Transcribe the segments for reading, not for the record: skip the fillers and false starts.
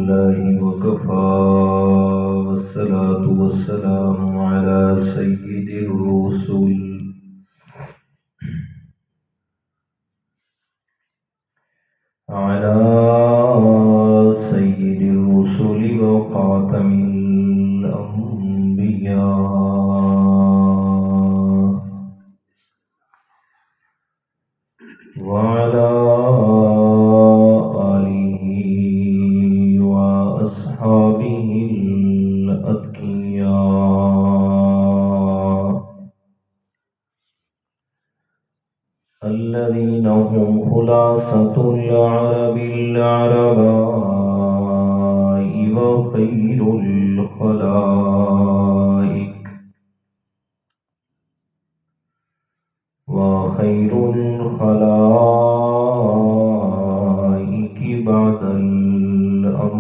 لله وكفى والصلاة والسلام على سيد الرسل وخاتم الأنبياء وعلى آله وأصحابه الأتقياء الذين هم خلاصة العرب العرباء وخير الخلائق بعد الأنبياء.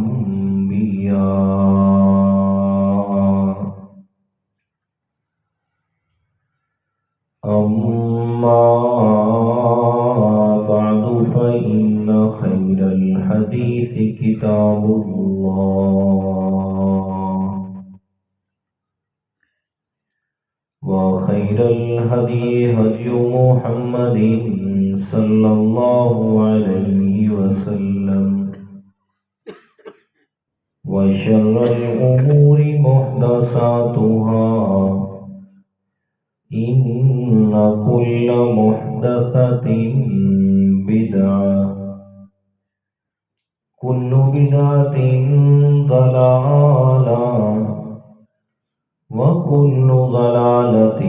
أما بعد فإن خير الحديث كتاب الله وخير الهدي هدي محمد صلى الله عليه وسلم وشر الأمور محدثاتها إن كل محدثة بدعة كل بدعة ضلالة وكل ضلالة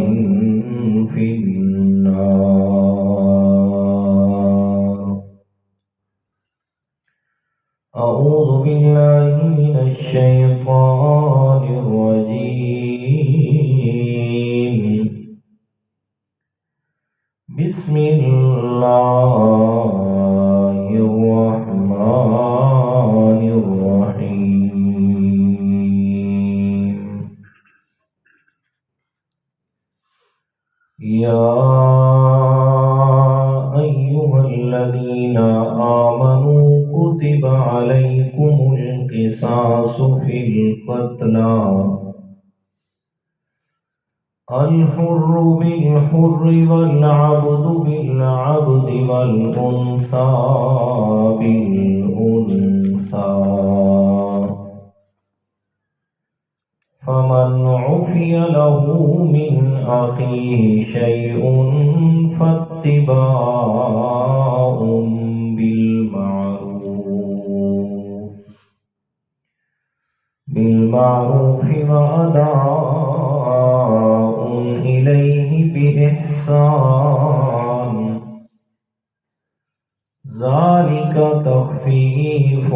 في النار. أعوذ بالله من الشيطان الرجيم. بسم الله الرحمن الرحيم. يا أيها الذين آمنوا كتب عليكم القصاص في القتلى الحر بالحر والعبد بالعبد والأنثى بالأنثى فمن عفي له من أخيه شيء فاتباع بالمعروف وأداء إليه بإحسان ذلك تخفيف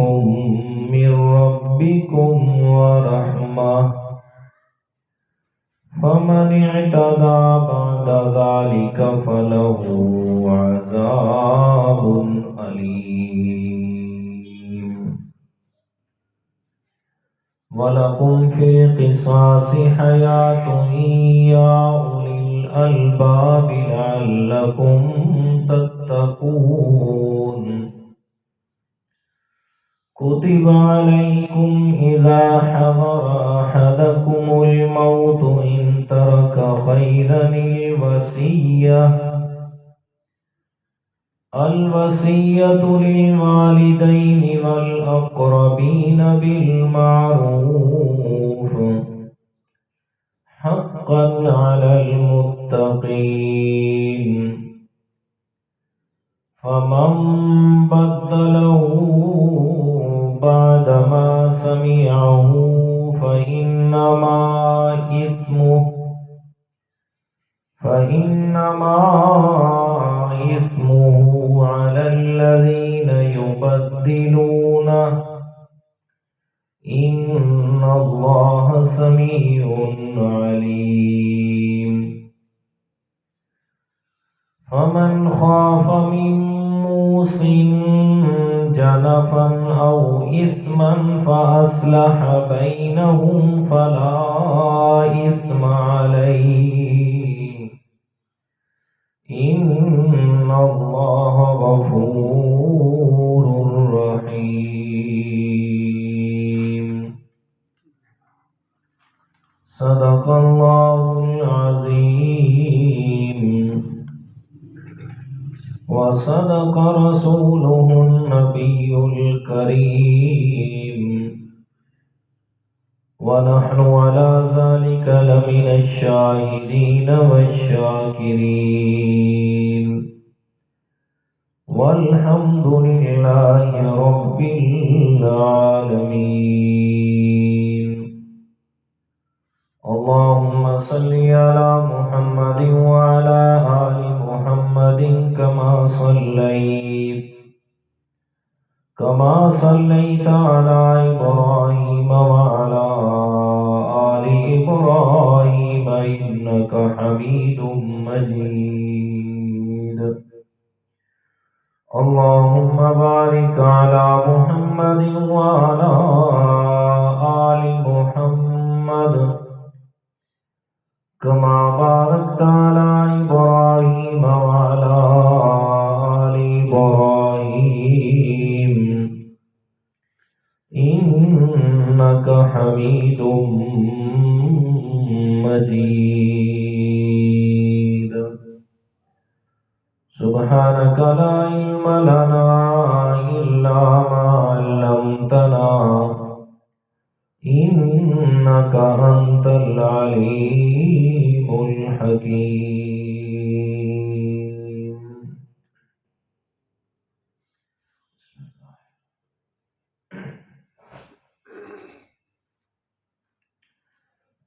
من ربكم ورحمة فمن اعتدى بعد ذلك فله عذاب أليم. وَلَكُمْ فِي الْقِصَاصِ حَيَاةٌ يَا أُولِي الْأَلْبَابِ لَعَلَّكُمْ تَتَّقُونَ. كُتِبَ عَلَيْكُمْ إِذَا حَضَرَ أَحَدَكُمُ الْمَوْتُ إِنْ تَرَكَ خَيْرًا الوصية للوالدين والأقربين بالمعروف حقا على المتقين. فمن بدله بعدما سمعه فإنما إثمه على الذين يبدلونه إن الله سميع عليم. فمن خاف من موصٍ جنفا أو إثما فأصلح بينهم فلا إثم عليه إن الله غفور رحيم. صدق الله العظيم وصدق رسوله النبي الكريم ونحن على ذلك لمن الشاهدين والشاكرين والحمد لله رب العالمين. اللهم صل على محمد وعلى آل محمد كما صليت على إبراهيم وعلى آل إبراهيم إنك حميد مجيد. اللهم بارك على محمد وعلى آل محمد كما باركت على إبراهيم وعلى آل إبراهيم إنك حميد مجيد. سبحانك لا علم لنا إلا ما علمتنا إنك أنت العليم الحكيم.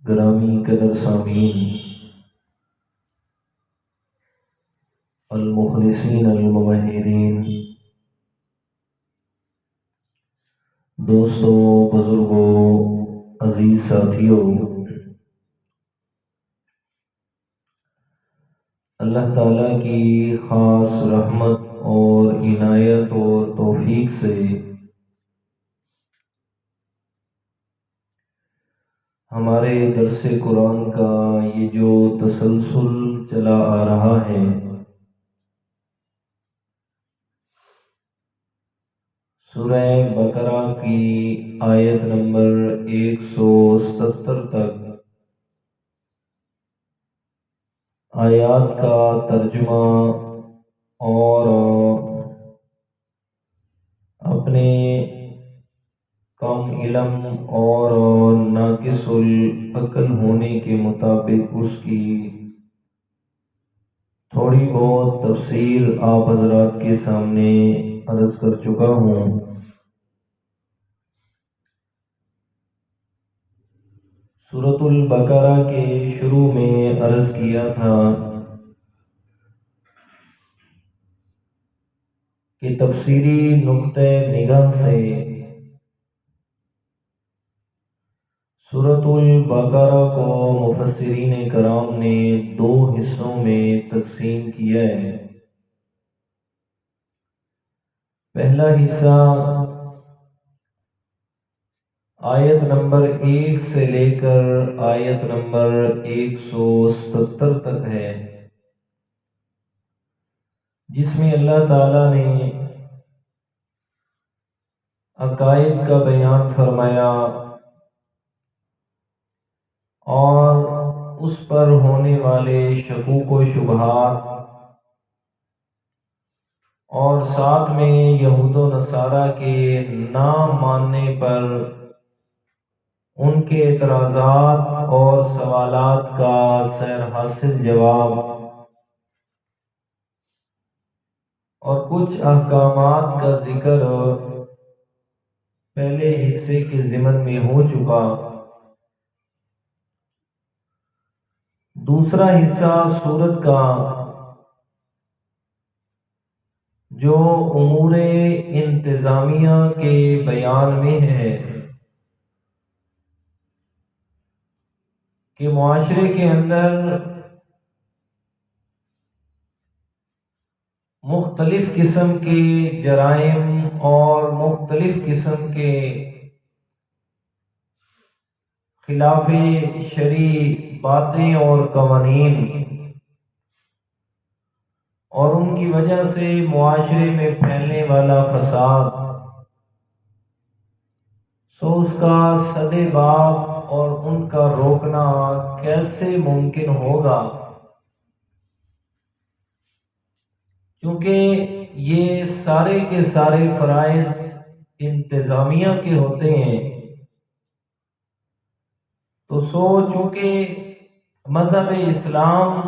گرامی قدر سامعین، المخلصین الموحدین، دوستوں، بزرگوں، عزیز ساتھیوں، اللہ تعالیٰ کی خاص رحمت اور عنایت اور توفیق سے ہمارے درس قرآن کا یہ جو تسلسل چلا آ رہا ہے، سورہ بقرہ کی آیت نمبر 177 تک آیات کا ترجمہ اور اپنے کم علم اور ناقص العقل ہونے کے مطابق اس کی تھوڑی بہت تفسیر آپ حضرات کے سامنے عرض کر چکا ہوں. سورۃ البقرہ کے شروع میں عرض کیا تھا کہ تفسیری نقطہ نگاہ سے سورۃ البقرہ کو مفسرین کرام نے 2 حصوں میں تقسیم کیا ہے. پہلا حصہ آیت نمبر 1 سے لے کر آیت نمبر 177 تک ہے، جس میں اللہ تعالیٰ نے عقائد کا بیان فرمایا اور اس پر ہونے والے شکوک و شبہات، اور ساتھ میں یہود و نصارہ کے نہ ماننے پر ان کے اعتراضات اور سوالات کا سیر حاصل جواب، اور کچھ احکامات کا ذکر پہلے حصے کے ضمن میں ہو چکا. دوسرا حصہ سورت کا جو امور انتظامیہ کے بیان میں ہے کہ معاشرے کے اندر مختلف قسم کے جرائم اور مختلف قسم کے خلاف شرعی باتیں اور قوانین، اور ان کی وجہ سے معاشرے میں پھیلنے والا فساد، سو اس کا سد باب اور ان کا روکنا کیسے ممکن ہوگا؟ چونکہ یہ سارے کے سارے فرائض انتظامیہ کے ہوتے ہیں، تو چونکہ مذہب اسلام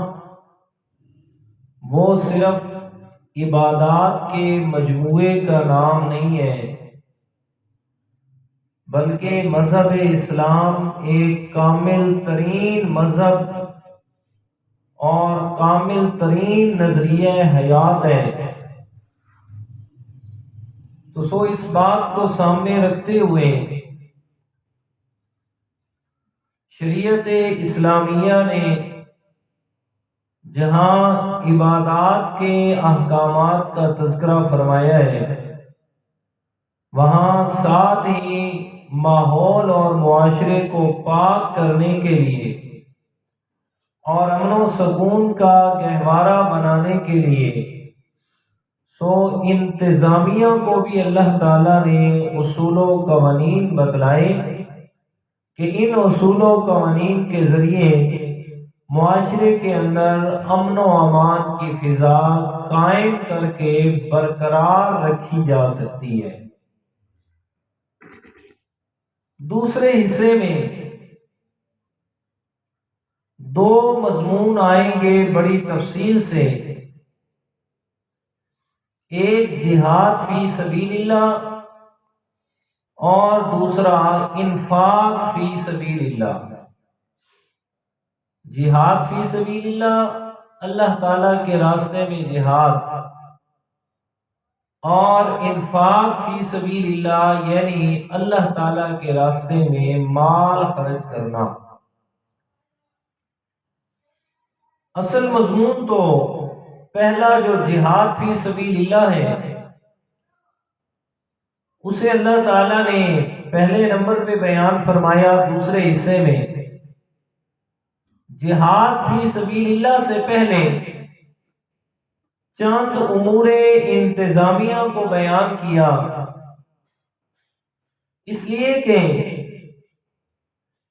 وہ صرف عبادات کے مجموعے کا نام نہیں ہے، بلکہ مذہب اسلام ایک کامل ترین مذہب اور کامل ترین نظریہ حیات ہے۔ تو اس بات کو سامنے رکھتے ہوئے شریعت اسلامیہ نے جہاں عبادات کے احکامات کا تذکرہ فرمایا ہے، وہاں ساتھ ہی ماحول اور معاشرے کو پاک کرنے کے لیے اور امن و سکون کا گہوارہ بنانے کے لیے انتظامیہ کو بھی اللہ تعالیٰ نے اصول و قوانین بتلائے کہ ان اصول و قوانین کے ذریعے معاشرے کے اندر امن و امان کی فضا قائم کر کے برقرار رکھی جا سکتی ہے۔ دوسرے حصے میں دو مضمون آئیں گے بڑی تفصیل سے، ایک جہاد فی سبیل اللہ اور دوسرا انفاق فی سبیل اللہ۔ جہاد فی سبیل اللہ، اللہ تعالیٰ کے راستے میں جہاد، اور انفاق فی سبیل اللہ یعنی اللہ تعالیٰ کے راستے میں مال خرچ کرنا۔ اصل مضمون تو پہلا جو جہاد فی سبیل اللہ ہے، اسے اللہ تعالیٰ نے پہلے نمبر پہ بیان فرمایا۔ دوسرے حصے میں جہاد فی سبیل اللہ سے پہلے چند امور انتظامیہ کو بیان کیا، اس لیے کہ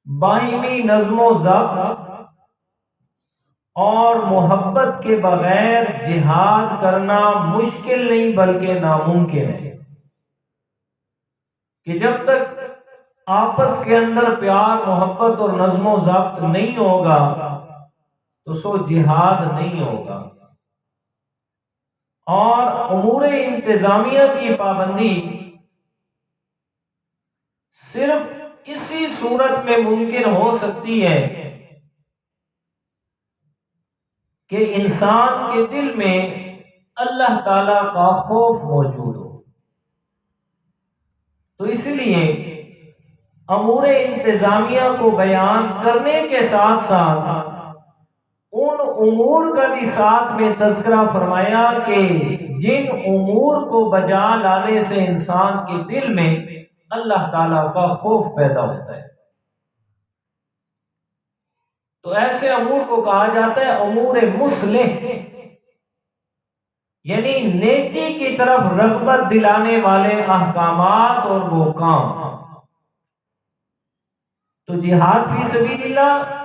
باہمی نظم و ضبط اور محبت کے بغیر جہاد کرنا مشکل نہیں بلکہ ناممکن ہے، کہ جب تک آپس کے اندر پیار محبت اور نظم و ضبط نہیں ہوگا تو جہاد نہیں ہوگا۔ اور امور انتظامیہ کی پابندی صرف اسی صورت میں ممکن ہو سکتی ہے کہ انسان کے دل میں اللہ تعالی کا خوف موجود ہو۔ تو اس لیے امور انتظامیہ کو بیان کرنے کے ساتھ ساتھ ان امور کا بھی ساتھ میں تذکرہ فرمایا کہ جن امور کو بجا لانے سے انسان کے دل میں اللہ تعالیٰ کا خوف پیدا ہوتا ہے، تو ایسے امور کو کہا جاتا ہے امور مصلح، یعنی نیکی کی طرف رغبت دلانے والے احکامات اور وہ کام۔ تو جہاد فی سبیل اللہ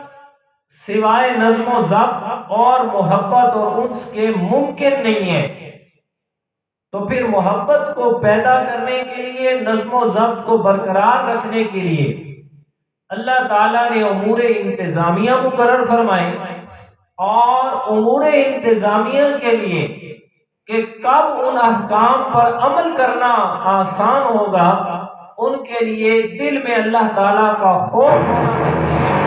سوائے نظم و ضبط اور محبت اور انس کے ممکن نہیں ہے، تو پھر محبت کو پیدا کرنے کے لیے، نظم و ضبط کو برقرار رکھنے کے لیے اللہ تعالیٰ نے امور انتظامیہ مقرر فرمائے، اور امور انتظامیہ کے لیے کہ کب ان احکام پر عمل کرنا آسان ہوگا، ان کے لیے دل میں اللہ تعالیٰ کا خوف ہونا